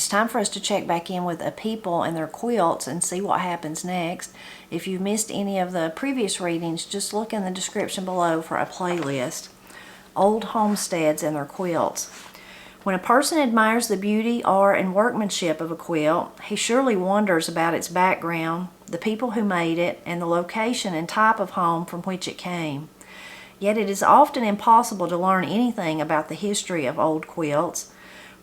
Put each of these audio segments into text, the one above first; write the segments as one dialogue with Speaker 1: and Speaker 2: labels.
Speaker 1: It's time for us to check back in with People and Their Quilts and see what happens next. If you've missed any of the previous readings, just look in the description below for a playlist. Old Homesteads and Their Quilts. When a person admires the beauty, art, and workmanship of a quilt, he surely wonders about its background, the people who made it, and the location and type of home from which it came. Yet it is often impossible to learn anything about the history of old quilts.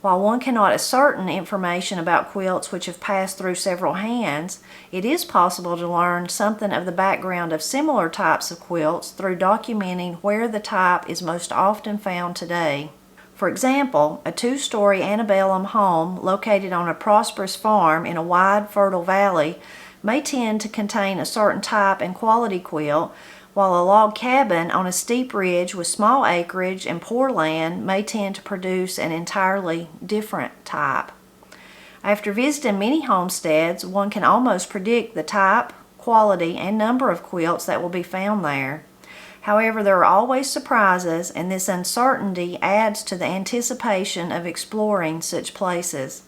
Speaker 1: While one cannot ascertain information about quilts which have passed through several hands, it is possible to learn something of the background of similar types of quilts through documenting where the type is most often found today. For example, a two-story antebellum home located on a prosperous farm in a wide, fertile valley may tend to contain a certain type and quality quilt, while a log cabin on a steep ridge with small acreage and poor land may tend to produce an entirely different type. After visiting many homesteads, one can almost predict the type, quality, and number of quilts that will be found there. However, there are always surprises, and this uncertainty adds to the anticipation of exploring such places.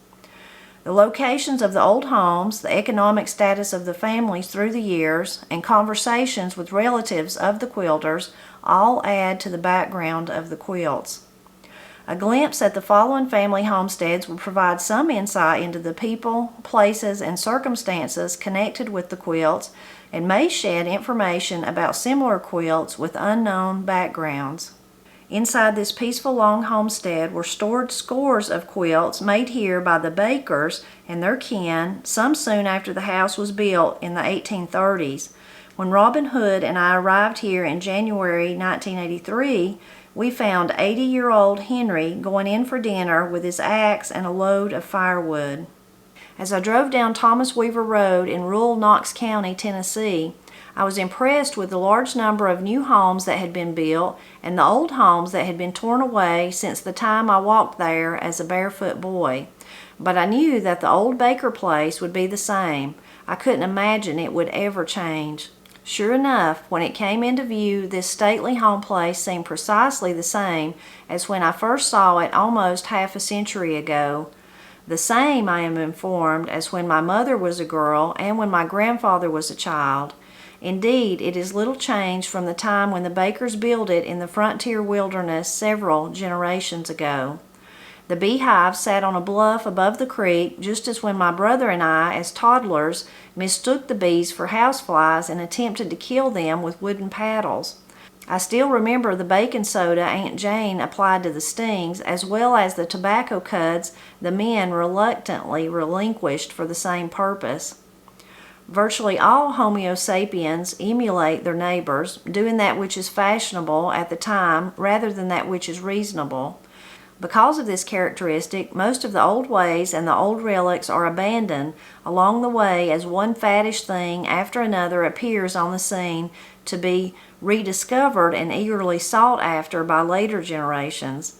Speaker 1: The locations of the old homes, the economic status of the families through the years, and conversations with relatives of the quilters all add to the background of the quilts. A glimpse at the following family homesteads will provide some insight into the people, places, and circumstances connected with the quilts, and may shed information about similar quilts with unknown backgrounds. Inside this peaceful long homestead were stored scores of quilts made here by the Bakers and their kin, some soon after the house was built in the 1830s. When Robin Hood and I arrived here in January 1983, we found 80-year-old Henry going in for dinner with his axe and a load of firewood. As I drove down Thomas Weaver Road in rural Knox County, Tennessee, I was impressed with the large number of new homes that had been built and the old homes that had been torn away since the time I walked there as a barefoot boy. But I knew that the old Baker place would be the same. I couldn't imagine it would ever change. Sure enough, when it came into view, this stately home place seemed precisely the same as when I first saw it almost half a century ago. The same, I am informed, as when my mother was a girl and when my grandfather was a child. Indeed, it is little changed from the time when the Bakers built it in the frontier wilderness several generations ago. The beehive sat on a bluff above the creek just as when my brother and I, as toddlers, mistook the bees for houseflies and attempted to kill them with wooden paddles. I still remember the baking soda Aunt Jane applied to the stings, as well as the tobacco cuds the men reluctantly relinquished for the same purpose. Virtually all Homo sapiens emulate their neighbors, doing that which is fashionable at the time rather than that which is reasonable. Because of this characteristic, most of the old ways and the old relics are abandoned along the way as one faddish thing after another appears on the scene to be rediscovered and eagerly sought after by later generations.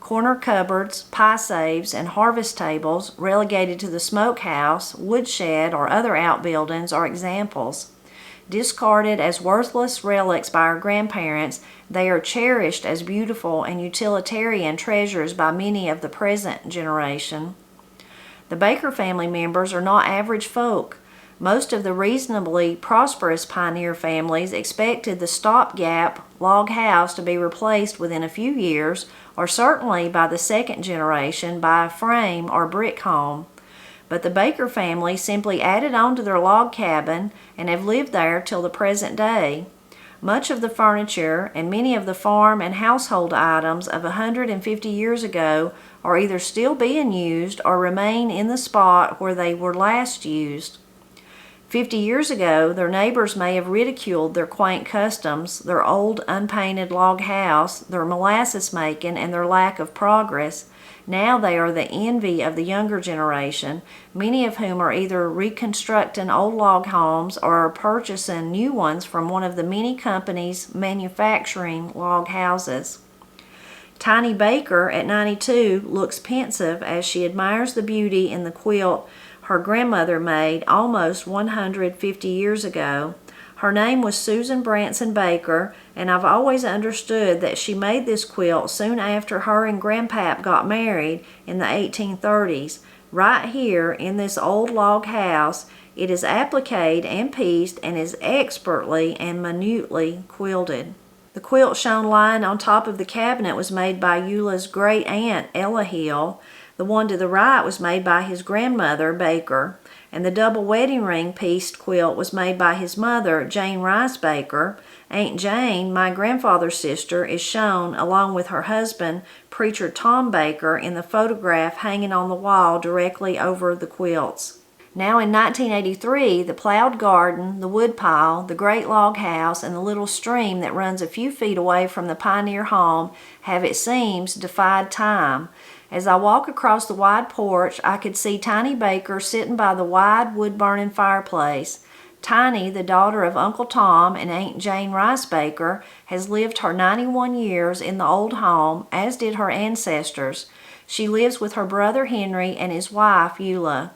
Speaker 1: Corner cupboards, pie safes, and harvest tables relegated to the smokehouse, woodshed, or other outbuildings are examples. Discarded as worthless relics by our grandparents, they are cherished as beautiful and utilitarian treasures by many of the present generation. The Baker family members are not average folk. Most of the reasonably prosperous pioneer families expected the stopgap log house to be replaced within a few years, or certainly by the second generation by a frame or brick home. But the Baker family simply added on to their log cabin and have lived there till the present day. Much of the furniture and many of the farm and household items of 150 years ago are either still being used or remain in the spot where they were last used. 50 years ago, their neighbors may have ridiculed their quaint customs, their old unpainted log house, their molasses making, and their lack of progress. Now they are the envy of the younger generation, many of whom are either reconstructing old log homes or are purchasing new ones from one of the many companies manufacturing log houses. Tiny Baker, at 92, looks pensive as she admires the beauty in the quilt her grandmother made almost 150 years ago. Her name was Susan Branson Baker, and I've always understood that she made this quilt soon after her and Grandpap got married in the 1830s. Right here in this old log house, it is appliqued and pieced and is expertly and minutely quilted. The quilt shown lying on top of the cabinet was made by Eula's great aunt, Ella Hill. The one to the right was made by his grandmother, Baker, and the double wedding ring pieced quilt was made by his mother, Jane Rice Baker. Aunt Jane, my grandfather's sister, is shown along with her husband, Preacher Tom Baker, in the photograph hanging on the wall directly over the quilts. Now in 1983, the plowed garden, the woodpile, the great log house, and the little stream that runs a few feet away from the pioneer home have, it seems, defied time. As I walk across the wide porch, I could see Tiny Baker sitting by the wide wood-burning fireplace. Tiny, the daughter of Uncle Tom and Aunt Jane Rice Baker, has lived her 91 years in the old home, as did her ancestors. She lives with her brother Henry and his wife, Eula.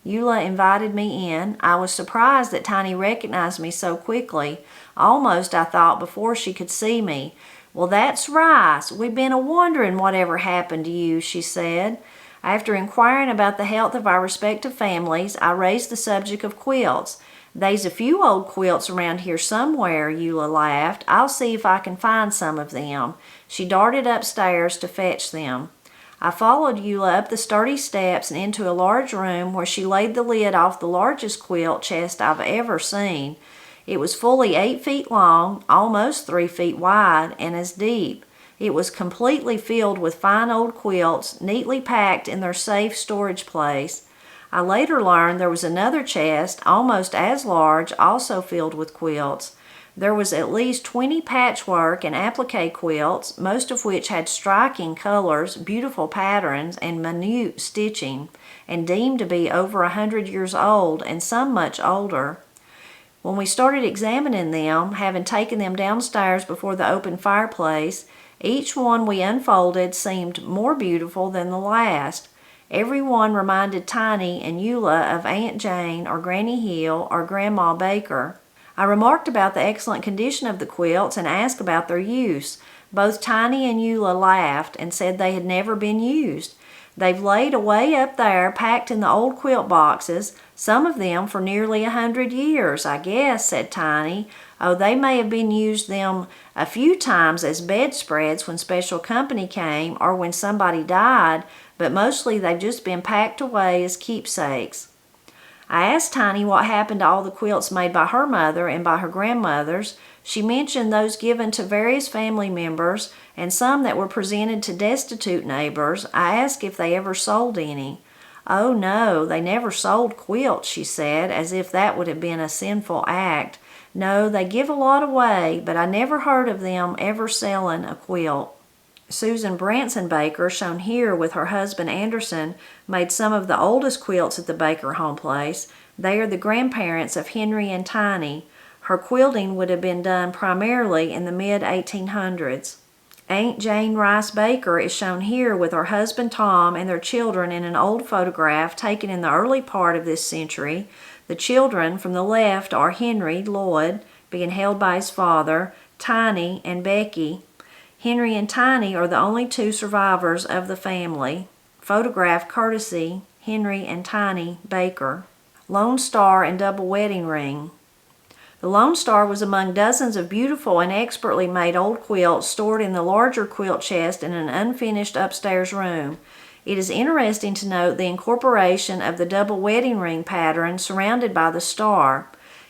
Speaker 1: Eula invited me in. I was surprised that Tiny recognized me so quickly, almost, I thought, before she could see me. "Well, that's Rice. We've been a-wondering whatever happened to you," she said. After inquiring about the health of our respective families, I raised the subject of quilts. "They's a few old quilts around here somewhere," Eula laughed. "I'll see if I can find some of them." She darted upstairs to fetch them. I followed Eula up the sturdy steps and into a large room where she laid the lid off the largest quilt chest I've ever seen. It was fully 8 feet long, almost 3 feet wide, and as deep. It was completely filled with fine old quilts, neatly packed in their safe storage place. I later learned there was another chest, almost as large, also filled with quilts. There was at least 20 patchwork and applique quilts, most of which had striking colors, beautiful patterns, and minute stitching, and deemed to be over 100 years old, and some much older. When we started examining them, having taken them downstairs before the open fireplace, each one we unfolded seemed more beautiful than the last. Every one reminded Tiny and Eula of Aunt Jane or Granny Hill or Grandma Baker. I remarked about the excellent condition of the quilts and asked about their use. Both Tiny and Eula laughed and said they had never been used. "They've laid away up there, packed in the old quilt boxes, some of them for nearly 100 years, I guess," said Tiny. "Oh, they may have been used them a few times as bedspreads when special company came or when somebody died, but mostly they've just been packed away as keepsakes." I asked Tiny what happened to all the quilts made by her mother and by her grandmothers. She mentioned those given to various family members and some that were presented to destitute neighbors. I asked if they ever sold any. "Oh no, they never sold quilts," she said, as if that would have been a sinful act. "No, they give a lot away, but I never heard of them ever selling a quilt." Susan Branson Baker, shown here with her husband Anderson, made some of the oldest quilts at the Baker home place. They are the grandparents of Henry and Tiny. Her quilting would have been done primarily in the mid-1800s. Aunt Jane Rice Baker is shown here with her husband Tom and their children in an old photograph taken in the early part of this century. The children from the left are Henry Lloyd, being held by his father, Tiny, and Becky. Henry and Tiny are the only two survivors of the family. Photograph courtesy Henry and Tiny Baker. Lone Star and Double Wedding Ring. The Lone Star was among dozens of beautiful and expertly made old quilts stored in the larger quilt chest in an unfinished upstairs room. It is interesting to note the incorporation of the double wedding ring pattern surrounded by the star.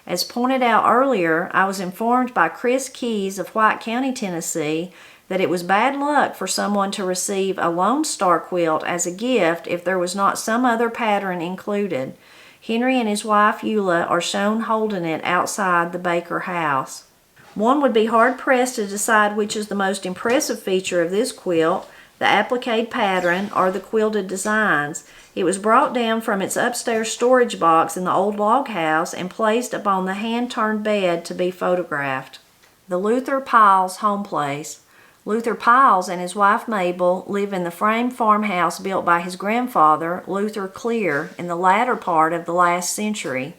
Speaker 1: As pointed out earlier, I was informed by Chris Keys of White County, Tennessee, that it was bad luck for someone to receive a Lone Star quilt as a gift if there was not some other pattern included. Henry and his wife Eula are shown holding it outside the Baker house. One would be hard-pressed to decide which is the most impressive feature of this quilt, the applique pattern or the quilted designs. It was brought down from its upstairs storage box in the old log house and placed upon the hand-turned bed to be photographed. The Luther Piles home place. Luther Piles and his wife Mabel live in the frame farmhouse built by his grandfather, Luther Clear, in the latter part of the last century.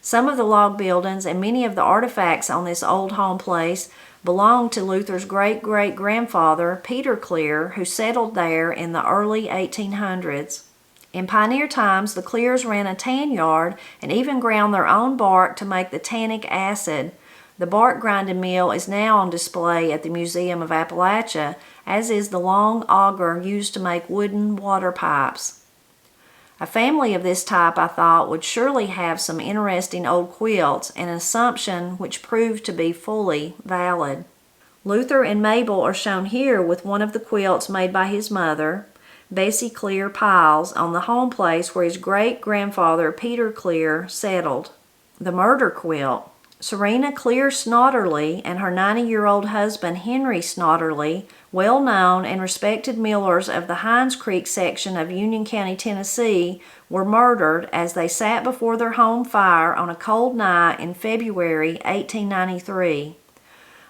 Speaker 1: Some of the log buildings and many of the artifacts on this old home place belonged to Luther's great-great-grandfather, Peter Clear, who settled there in the early 1800s. In pioneer times, the Clears ran a tan yard and even ground their own bark to make the tannic acid. The bark grinding mill is now on display at the Museum of Appalachia, as is the long auger used to make wooden water pipes. A family of this type, I thought, would surely have some interesting old quilts, an assumption which proved to be fully valid. Luther and Mabel are shown here with one of the quilts made by his mother, Bessie Clear Piles, on the home place where his great-grandfather Peter Clear settled. The murder quilt. Serena Clear Snodderly and her 90-year-old husband Henry Snodderly, well-known and respected millers of the Hinds Creek section of Union County, Tennessee, were murdered as they sat before their home fire on a cold night in February 1893.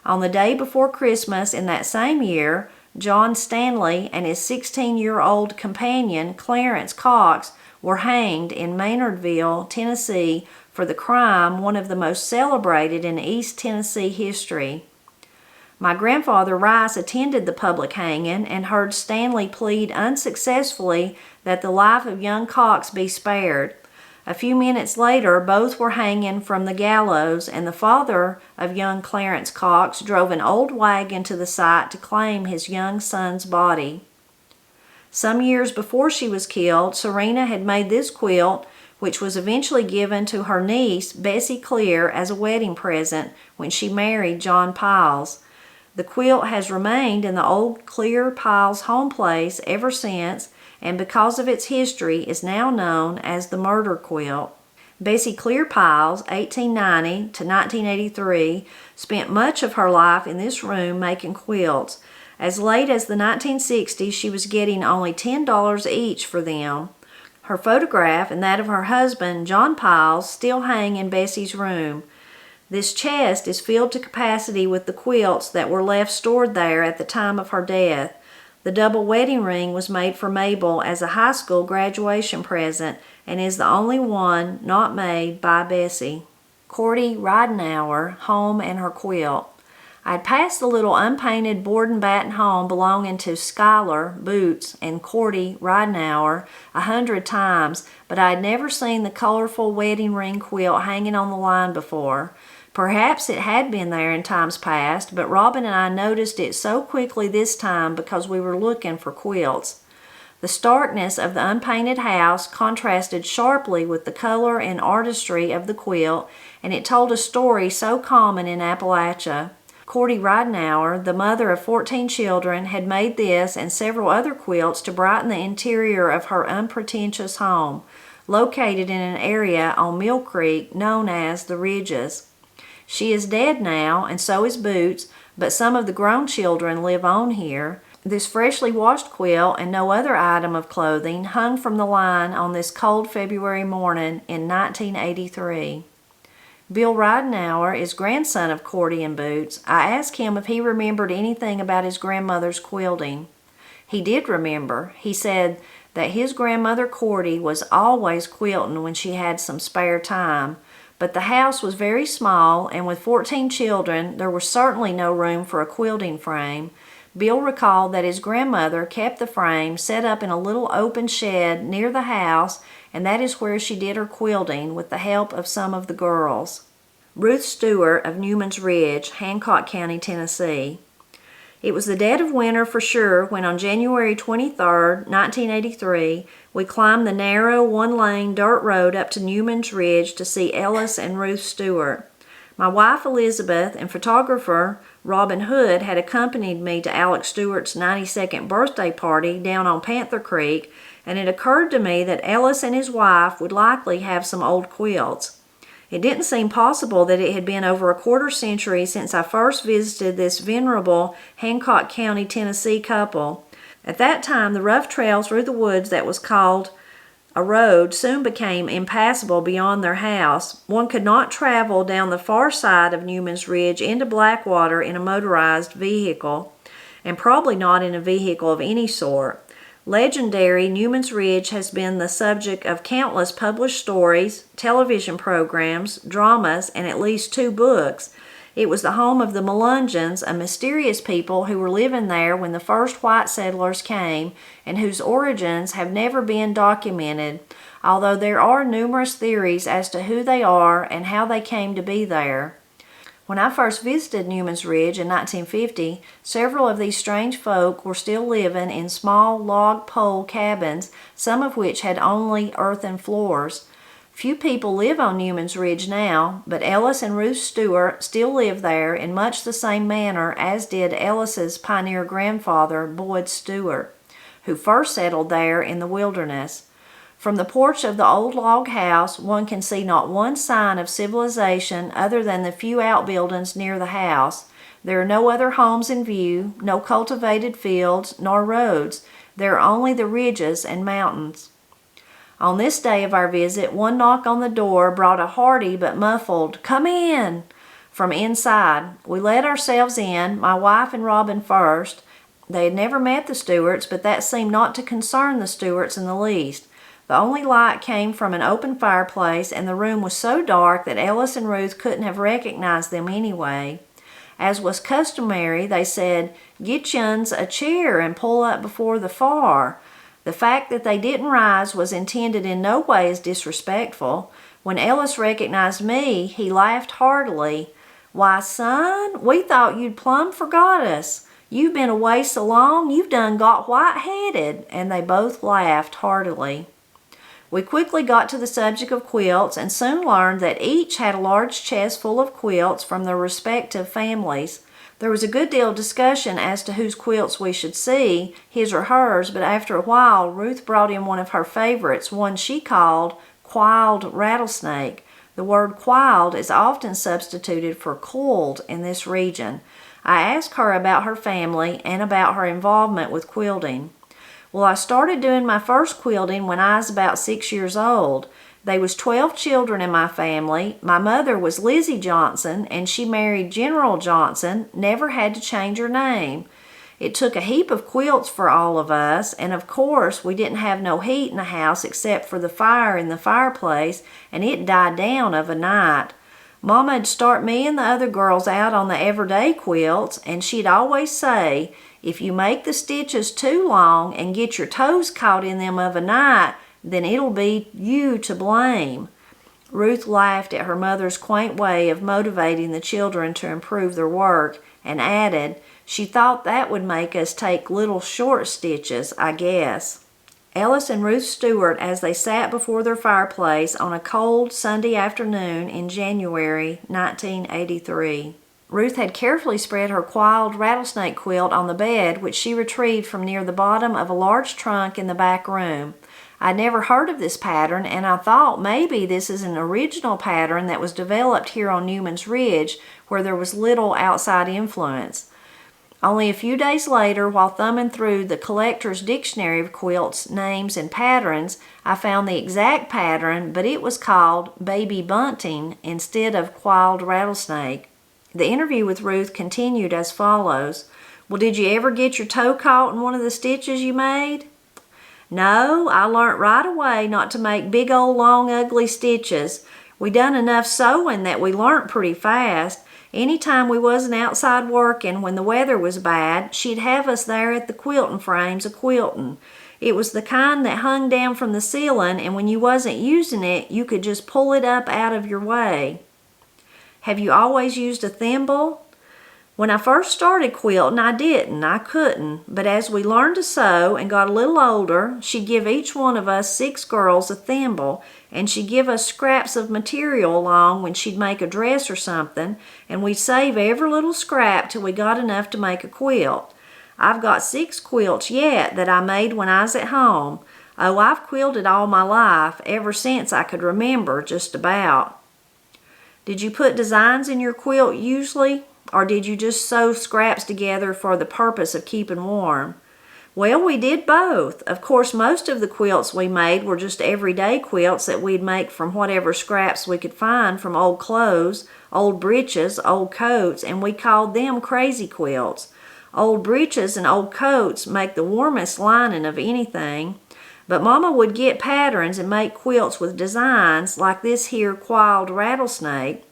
Speaker 1: On the day before Christmas in that same year, John Stanley and his 16-year-old companion Clarence Cox were hanged in Maynardville, Tennessee, for the crime one of the most celebrated in East Tennessee history. My grandfather Rice attended the public hanging and heard Stanley plead unsuccessfully that the life of young Cox be spared. A few minutes later, both were hanging from the gallows, and the father of young Clarence Cox drove an old wagon to the site to claim his young son's body. Some years before she was killed, Serena had made this quilt, which was eventually given to her niece, Bessie Clear, as a wedding present when she married John Piles. The quilt has remained in the old Clear Piles home place ever since, and because of its history is now known as the murder quilt. Bessie Clear Piles, 1890 to 1983, spent much of her life in this room making quilts. As late as the 1960s, she was getting only $10 each for them. Her photograph and that of her husband, John Piles, still hang in Bessie's room. This chest is filled to capacity with the quilts that were left stored there at the time of her death. The double wedding ring was made for Mabel as a high school graduation present and is the only one not made by Bessie. Cordy Ridenauer, home and her quilt. I had passed the little unpainted board and batten home belonging to Schuyler, Boots, and Cordy Ridenauer 100 times, but I had never seen the colorful wedding ring quilt hanging on the line before. Perhaps it had been there in times past, but Robin and I noticed it so quickly this time because we were looking for quilts. The starkness of the unpainted house contrasted sharply with the color and artistry of the quilt, and it told a story so common in Appalachia. Cordy Ridenauer, the mother of 14 children, had made this and several other quilts to brighten the interior of her unpretentious home, located in an area on Mill Creek known as the Ridges. She is dead now, and so is Boots, but some of the grown children live on here. This freshly washed quilt and no other item of clothing hung from the line on this cold February morning in 1983. Bill Ridenauer is grandson of Cordy and Boots. I asked him if he remembered anything about his grandmother's quilting. He did remember. He said that his grandmother Cordy was always quilting when she had some spare time, but the house was very small, and with 14 children, there was certainly no room for a quilting frame. Bill recalled that his grandmother kept the frame set up in a little open shed near the house, and that is where she did her quilting with the help of some of the girls. Ruth Stewart of Newman's Ridge, Hancock County, Tennessee. It was the dead of winter for sure when on January 23, 1983, we climbed the narrow one-lane dirt road up to Newman's Ridge to see Ellis and Ruth Stewart. My wife Elizabeth and photographer Robin Hood had accompanied me to Alex Stewart's 92nd birthday party down on Panther Creek, and it occurred to me that Ellis and his wife would likely have some old quilts. It didn't seem possible that it had been over a quarter century since I first visited this venerable Hancock County, Tennessee couple. At that time, the rough trail through the woods that was called a road soon became impassable beyond their house. One could not travel down the far side of Newman's Ridge into Blackwater in a motorized vehicle, and probably not in a vehicle of any sort. Legendary Newman's Ridge has been the subject of countless published stories, television programs, dramas, and at least 2 books. It was the home of the Melungeons, a mysterious people who were living there when the first white settlers came and whose origins have never been documented, although there are numerous theories as to who they are and how they came to be there. When I first visited Newman's Ridge in 1950, several of these strange folk were still living in small log pole cabins, some of which had only earthen floors. Few people live on Newman's Ridge now, but Ellis and Ruth Stewart still live there in much the same manner as did Ellis's pioneer grandfather, Boyd Stewart, who first settled there in the wilderness. From the porch of the old log house, one can see not one sign of civilization other than the few outbuildings near the house. There are no other homes in view, no cultivated fields, nor roads. There are only the ridges and mountains. On this day of our visit, one knock on the door brought a hearty but muffled, "Come in," from inside. We let ourselves in, my wife and Robin first. They had never met the Stewarts, but that seemed not to concern the Stewarts in the least. The only light came from an open fireplace, and the room was so dark that Ellis and Ruth couldn't have recognized them anyway. As was customary, they said, "Get yuns a chair and pull up before the fire." The fact that they didn't rise was intended in no way as disrespectful. When Ellis recognized me, he laughed heartily. "Why, son, we thought you'd plumb forgot us. You've been away so long, you've done got white-headed," and they both laughed heartily. We quickly got to the subject of quilts and soon learned that each had a large chest full of quilts from their respective families. There was a good deal of discussion as to whose quilts we should see, his or hers, but after a while Ruth brought in one of her favorites, one she called Quiled Rattlesnake. The word quiled is often substituted for coiled in this region. I asked her about her family and about her involvement with quilting. Well, I started doing my first quilting when I was about 6 years old. They was 12 children in my family. My mother was Lizzie Johnson, and she married General Johnson, never had to change her name. It took a heap of quilts for all of us, and of course we didn't have no heat in the house except for the fire in the fireplace, and it died down of a night. Mama'd start me and the other girls out on the everyday quilts, and she'd always say, "If you make the stitches too long and get your toes caught in them of a night, then it'll be you to blame." Ruth laughed at her mother's quaint way of motivating the children to improve their work and added, she thought that would make us take little short stitches, I guess. Ellis and Ruth Stewart, as they sat before their fireplace on a cold Sunday afternoon in January 1983. Ruth had carefully spread her quiled rattlesnake quilt on the bed, which she retrieved from near the bottom of a large trunk in the back room. I'd never heard of this pattern, and I thought maybe this is an original pattern that was developed here on Newman's Ridge, where there was little outside influence. Only a few days later, while thumbing through the Collector's Dictionary of Quilts, Names, and Patterns, I found the exact pattern, but it was called Baby Bunting instead of Quiled Rattlesnake. The interview with Ruth continued as follows. "Well, did you ever get your toe caught in one of the stitches you made?" "No, I learnt right away not to make big old long ugly stitches. We done enough sewing that we learnt pretty fast. Any time we wasn't outside working when the weather was bad, she'd have us there at the quilting frames a-quilting. It was the kind that hung down from the ceiling, and when you wasn't using it, you could just pull it up out of your way." "Have you always used a thimble?" "When I first started quilting, I didn't. I couldn't. But as we learned to sew and got a little older, she'd give each one of us 6 girls a thimble, and she'd give us scraps of material along when she'd make a dress or something, and we'd save every little scrap till we got enough to make a quilt. I've got 6 quilts yet that I made when I was at home. Oh, I've quilted all my life, ever since I could remember, just about." "Did you put designs in your quilt usually, or did you just sew scraps together for the purpose of keeping warm?" "Well, we did both. Of course, most of the quilts we made were just everyday quilts that we'd make from whatever scraps we could find from old clothes, old breeches, old coats, and we called them crazy quilts. Old breeches and old coats make the warmest lining of anything. But Mama would get patterns and make quilts with designs like this here Quiled Rattlesnake.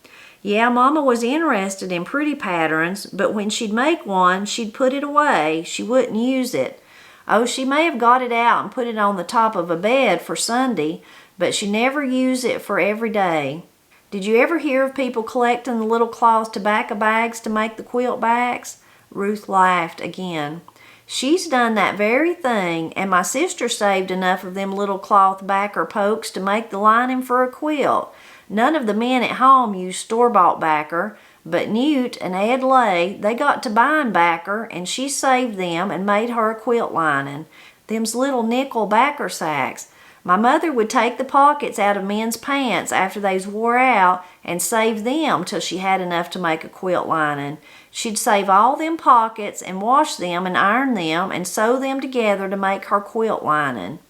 Speaker 1: Yeah, Mama was interested in pretty patterns, but when she'd make one, she'd put it away. She wouldn't use it. Oh, she may have got it out and put it on the top of a bed for Sunday, but she never used it for every day. Did you ever hear of people collecting the little cloth tobacco bags to make the quilt backs? Ruth laughed again. She's done that very thing, and my sister saved enough of them little cloth backer pokes to make the lining for a quilt. None of the men at home used store-bought backer, but Newt and Ed Lay, they got to buying backer, and she saved them and made her a quilt lining. Them's little nickel backer sacks. My mother would take the pockets out of men's pants after they's wore out and save them till she had enough to make a quilt lining. She'd save all them pockets and wash them and iron them and sew them together to make her quilt lining.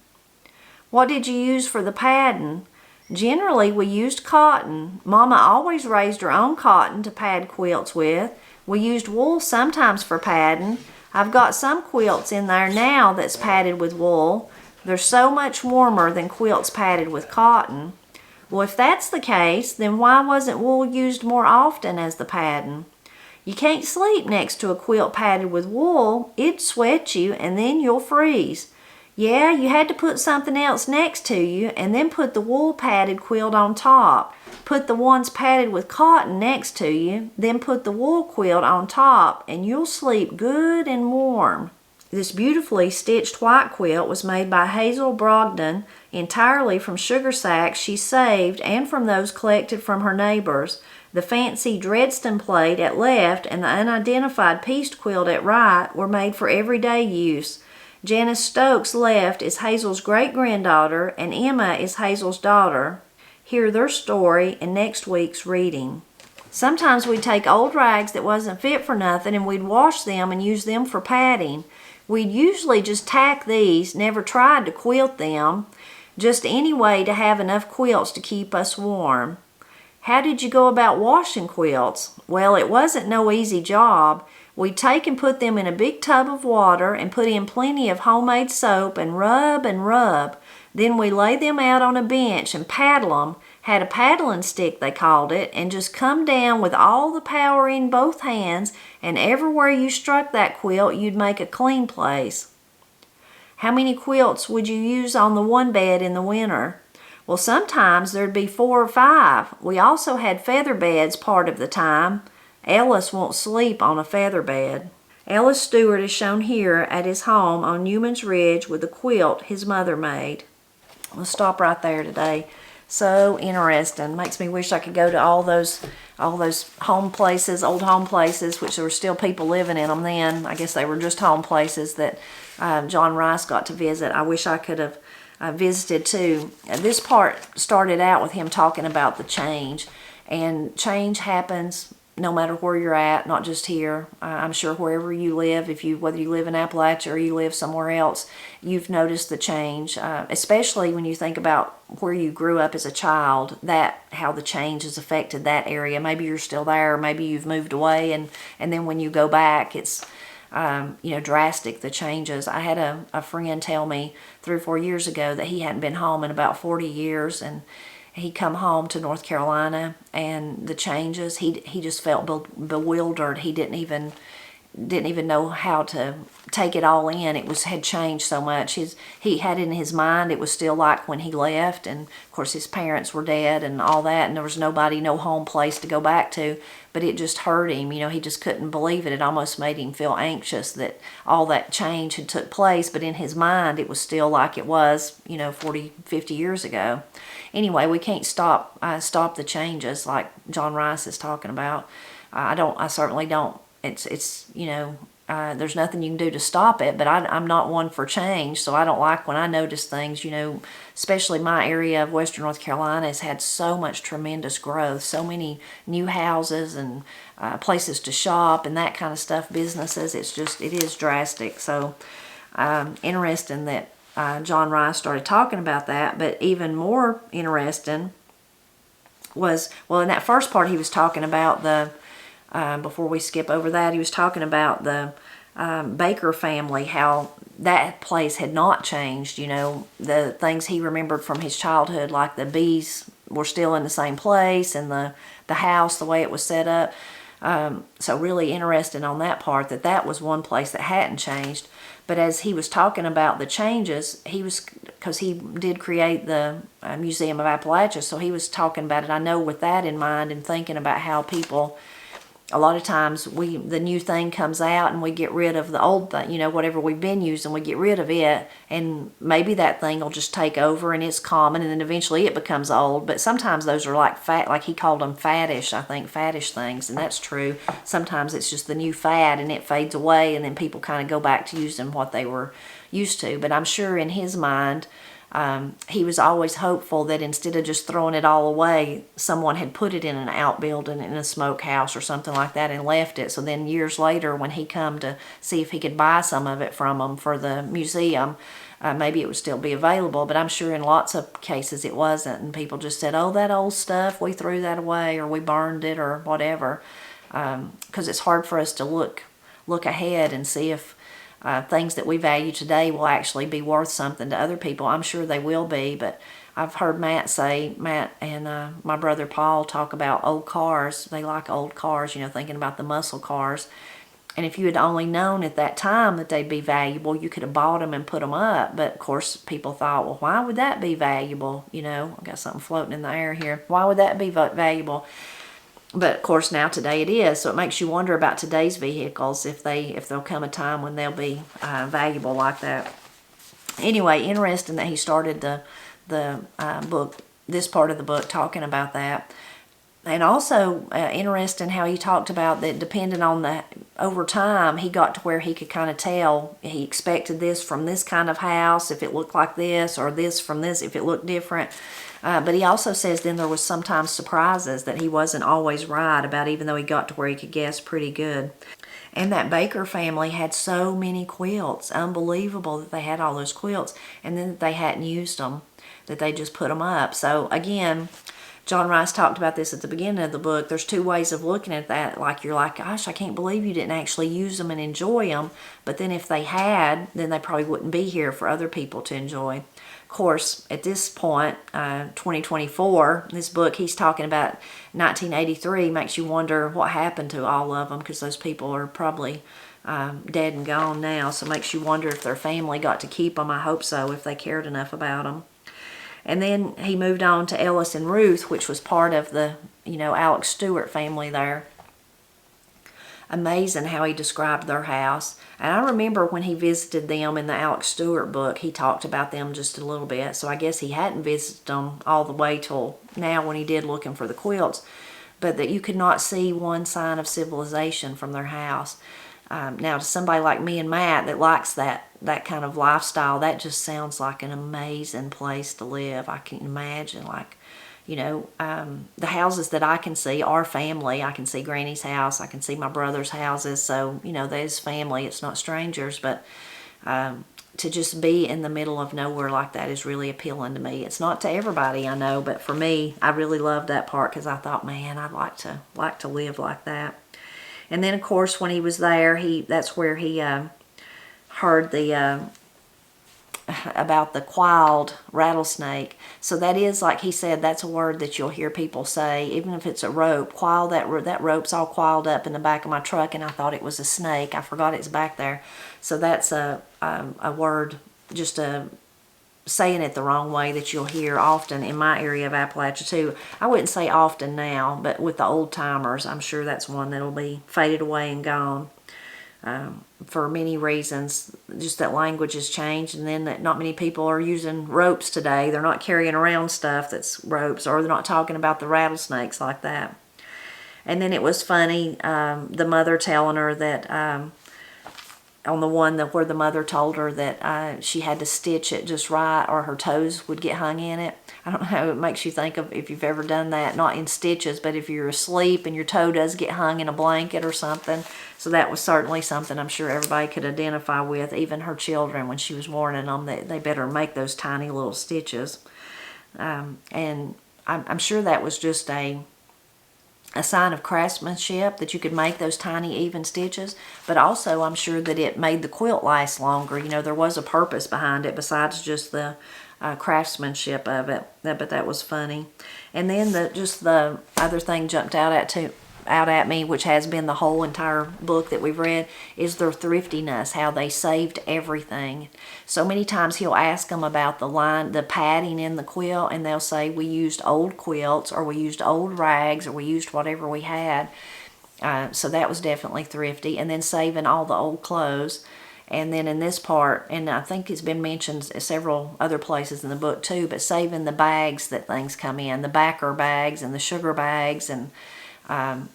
Speaker 1: What did you use for the padding? Generally, we used cotton. Mama always raised her own cotton to pad quilts with. We used wool sometimes for padding. I've got some quilts in there now that's padded with wool. They're so much warmer than quilts padded with cotton. Well, if that's the case, then why wasn't wool used more often as the padding? You can't sleep next to a quilt padded with wool. It'd sweat you, and then you'll freeze. Yeah, you had to put something else next to you, and then put the wool padded quilt on top. Put the ones padded with cotton next to you, then put the wool quilt on top, and you'll sleep good and warm. This beautifully stitched white quilt was made by Hazel Brogdon entirely from sugar sacks she saved and from those collected from her neighbors. The fancy Dresden plate at left and the unidentified pieced quilt at right were made for everyday use. Janice Stokes left is Hazel's great-granddaughter and Emma is Hazel's daughter. Hear their story in next week's reading. Sometimes we'd take old rags that wasn't fit for nothing and we'd wash them and use them for padding. We'd usually just tack these, never tried to quilt them, just any way to have enough quilts to keep us warm. How did you go about washing quilts? Well, it wasn't no easy job. We'd take and put them in a big tub of water and put in plenty of homemade soap and rub and rub. Then we lay them out on a bench and paddle them, had a paddling stick they called it, and just come down with all the power in both hands, and everywhere you struck that quilt you'd make a clean place. How many quilts would you use on the one bed in the winter? Well, sometimes there'd be 4 or 5. We also had feather beds part of the time. Ellis won't sleep on a feather bed. Ellis Stewart is shown here at his home on Newman's Ridge with a quilt his mother made. We'll stop right there today. So interesting. Makes me wish I could go to all those home places, old home places, which there were still people living in them then. I guess they were just home places that John Rice got to visit. I wish I could have visited too. This part started out with him talking about the change, and change happens no matter where you're at, not just here. I'm sure wherever you live, whether you live in Appalachia or you live somewhere else, you've noticed the change, especially when you think about where you grew up as a child, how the change has affected that area. Maybe you're still there, maybe you've moved away, and then when you go back, it's drastic, the changes. I had a friend tell me 3 or 4 years ago that he hadn't been home in about 40 years, and he come home to North Carolina, and the changes, he just felt bewildered. He didn't even know how to take it all in. It had changed so much. He had in his mind it was still like when he left, and of course his parents were dead and all that, and there was no home place to go back to. But it just hurt him. He just couldn't believe it. It almost made him feel anxious that all that change had took place, but in his mind it was still like it was 40, 50 years ago. Anyway, we can't stop the changes like John Rice is talking about. I certainly don't. It's there's nothing you can do to stop it, but I'm not one for change, so I don't like when I notice things, especially my area of Western North Carolina has had so much tremendous growth, so many new houses and places to shop and that kind of stuff, businesses. It is drastic. So interesting that John Rice started talking about that, but even more interesting was, in that first part he was talking about before we skip over that, he was talking about the Baker family, how that place had not changed, the things he remembered from his childhood, like the bees were still in the same place, and the house, the way it was set up. So really interesting on that part, that was one place that hadn't changed. But as he was talking about the changes, because he did create the Museum of Appalachia, so he was talking about it, I know, with that in mind, and thinking about how people, a lot of times the new thing comes out and we get rid of the old thing, you know, whatever we've been using, we get rid of it, and maybe that thing will just take over and it's common, and then eventually it becomes old. But sometimes those are like like he called them faddish, I think, faddish things, and that's true. Sometimes it's just the new fad and it fades away, and then people kind of go back to using what they were used to. But I'm sure in his mind, he was always hopeful that instead of just throwing it all away, someone had put it in an outbuilding, in a smokehouse or something like that, and left it. So then years later, when he come to see if he could buy some of it from them for the museum, maybe it would still be available. But I'm sure in lots of cases it wasn't, and people just said, oh, that old stuff, we threw that away, or we burned it, or whatever. Because it's hard for us to look ahead and see if things that we value today will actually be worth something to other people. I'm sure they will be, but I've heard Matt and my brother Paul talk about old cars. They like old cars, you know, thinking about the muscle cars. And if you had only known at that time that they'd be valuable, you could have bought them and put them up. But of course, people thought, well, why would that be valuable? You know, I've got something floating in the air here. Why would that be valuable? But of course now today it is, so it makes you wonder about today's vehicles, if there'll come a time when they'll be valuable like that. Anyway, interesting that he started the book, this part of the book, talking about that. And also interesting how he talked about that depending on over time, he got to where he could kind of tell he expected this from this kind of house if it looked like this, or this from this if it looked different. But he also says then there was sometimes surprises that he wasn't always right about, even though he got to where he could guess pretty good. And that Baker family had so many quilts. Unbelievable that they had all those quilts, and then that they hadn't used them, that they just put them up. So again, John Rice talked about this at the beginning of the book. There's two ways of looking at that. Like, you're like, gosh, I can't believe you didn't actually use them and enjoy them. But then if they had, then they probably wouldn't be here for other people to enjoy. Of course, at this point, 2024, this book, he's talking about 1983, makes you wonder what happened to all of them, because those people are probably dead and gone now. So it makes you wonder if their family got to keep them. I hope so, if they cared enough about them. And then he moved on to Ellis and Ruth, which was part of the, Alex Stewart family there. Amazing how he described their house. And I remember when he visited them in the Alex Stewart book, he talked about them just a little bit. So I guess he hadn't visited them all the way till now when he did looking for the quilts. But that you could not see one sign of civilization from their house. Now, to somebody like me and Matt that likes that kind of lifestyle, that just sounds like an amazing place to live. I can imagine, the houses that I can see are family. I can see Granny's house. I can see my brother's houses. So, there's family. It's not strangers. But to just be in the middle of nowhere like that is really appealing to me. It's not to everybody, I know, but for me, I really loved that part, because I thought, man, I'd like to live like that. And then, of course, when he was there, that's where he heard about the quilled rattlesnake. So that is, like he said, that's a word that you'll hear people say, even if it's a rope. Quilled, that rope's all quilled up in the back of my truck, and I thought it was a snake. I forgot it's back there. So that's a word, just saying it the wrong way, that you'll hear often in my area of Appalachia too. I wouldn't say often now, but with the old timers, I'm sure that's one that'll be faded away and gone. For many reasons, just that language has changed, and then that not many people are using ropes today. They're not carrying around stuff that's ropes, or they're not talking about the rattlesnakes like that. And then it was funny, the mother telling her that on the one where the mother told her that she had to stitch it just right, or her toes would get hung in it. I don't know, it makes you think of if you've ever done that, not in stitches, but if you're asleep and your toe does get hung in a blanket or something. So that was certainly something I'm sure everybody could identify with, even her children, when she was warning them that they better make those tiny little stitches. And I'm sure that was just a sign of craftsmanship, that you could make those tiny even stitches, but also I'm sure that it made the quilt last longer. There was a purpose behind it besides just the craftsmanship of it. But that was funny. And then the other thing jumped out at me, which has been the whole entire book that we've read, is their thriftiness, how they saved everything. So many times he'll ask them about the padding in the quilt, and they'll say, we used old quilts, or we used old rags, or we used whatever we had. So that was definitely thrifty. And then saving all the old clothes. And then in this part, and I think it's been mentioned several other places in the book too, but saving the bags that things come in, the backer bags and the sugar bags and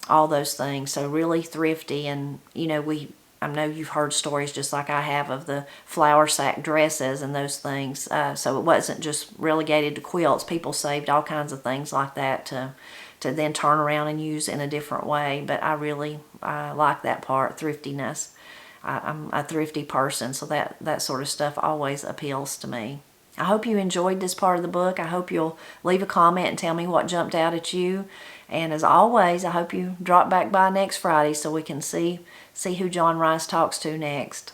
Speaker 1: all those things. So really thrifty. And I know you've heard stories just like I have of the flour sack dresses and those things. So it wasn't just relegated to quilts. People saved all kinds of things like that to then turn around and use in a different way. But I really like that part, thriftiness. I'm a thrifty person, so that sort of stuff always appeals to me. I hope you enjoyed this part of the book. I hope you'll leave a comment and tell me what jumped out at you. And as always, I hope you drop back by next Friday so we can see who John Rice talks to next.